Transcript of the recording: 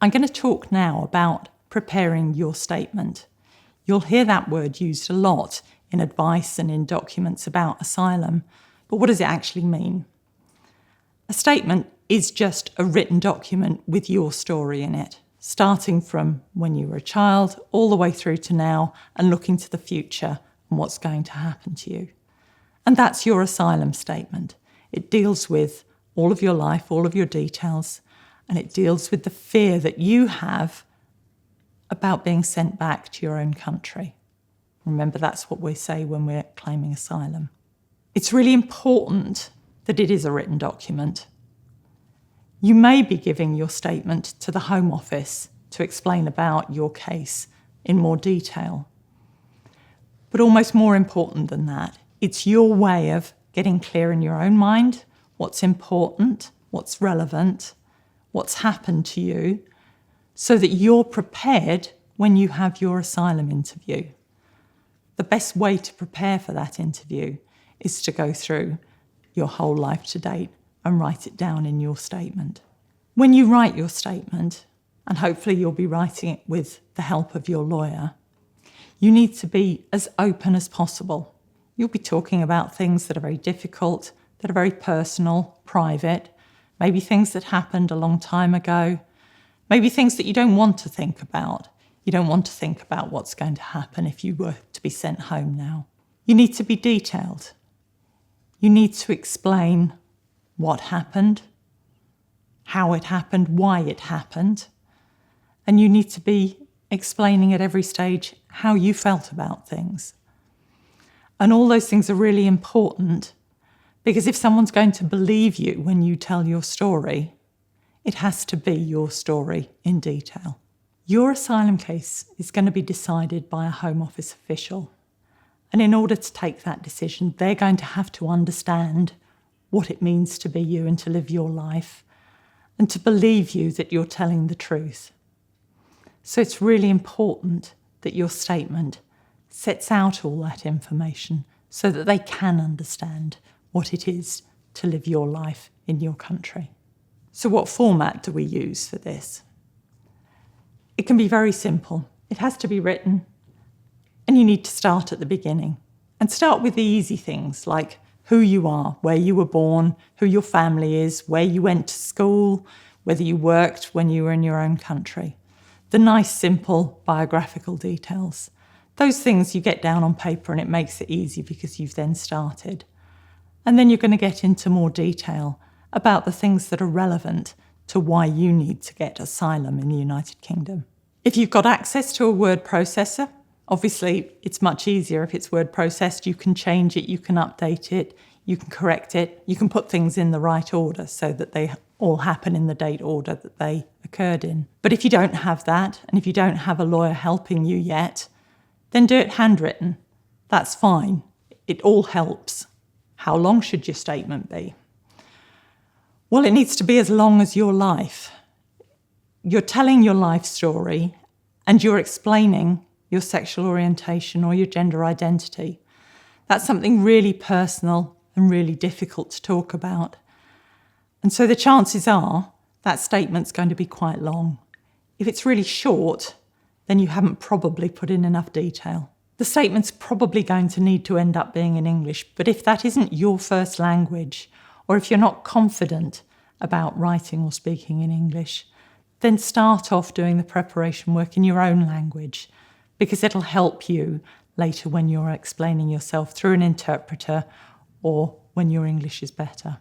I'm going to talk now about preparing your statement. You'll hear that word used a lot in advice and in documents about asylum, but what does it actually mean? A statement is just a written document with your story in it, starting from when you were a child all the way through to now and looking to the future and what's going to happen to you. And that's your asylum statement. It deals with all of your life, all of your details, and it deals with the fear that you have about being sent back to your own country. Remember, that's what we say when we're claiming asylum. It's really important that it is a written document. You may be giving your statement to the Home Office to explain about your case in more detail. But almost more important than that, it's your way of getting clear in your own mind what's important, what's relevant, what's happened to you, so that you're prepared when you have your asylum interview. The best way to prepare for that interview is to go through your whole life to date and write it down in your statement. When you write your statement, and hopefully you'll be writing it with the help of your lawyer, you need to be as open as possible. You'll be talking about things that are very difficult, that are very personal, private, maybe things that happened a long time ago, maybe things that you don't want to think about. You don't want to think about what's going to happen if you were to be sent home now. You need to be detailed. You need to explain what happened, how it happened, why it happened, and you need to be explaining at every stage how you felt about things. And all those things are really important because if someone's going to believe you when you tell your story, it has to be your story in detail. Your asylum case is going to be decided by a Home Office official. And in order to take that decision, they're going to have to understand what it means to be you and to live your life and to believe you that you're telling the truth. So it's really important that your statement sets out all that information so that they can understand what it is to live your life in your country. So what format do we use for this? It can be very simple. It has to be written, and you need to start at the beginning. And start with the easy things like who you are, where you were born, who your family is, where you went to school, whether you worked when you were in your own country. The nice, simple biographical details. Those things you get down on paper and it makes it easy because you've then started. And then you're going to get into more detail about the things that are relevant to why you need to get asylum in the United Kingdom. If you've got access to a word processor, obviously it's much easier if it's word processed. You can change it, you can update it, you can correct it, you can put things in the right order so that they all happen in the date order that they occurred in. But if you don't have that, and if you don't have a lawyer helping you yet, then do it handwritten. That's fine. It all helps. How long should your statement be? Well, it needs to be as long as your life. You're telling your life story and you're explaining your sexual orientation or your gender identity. That's something really personal and really difficult to talk about. And so the chances are that statement's going to be quite long. If it's really short, then you haven't probably put in enough detail. The statement's probably going to need to end up being in English, but if that isn't your first language, or if you're not confident about writing or speaking in English, then start off doing the preparation work in your own language, because it'll help you later when you're explaining yourself through an interpreter or when your English is better.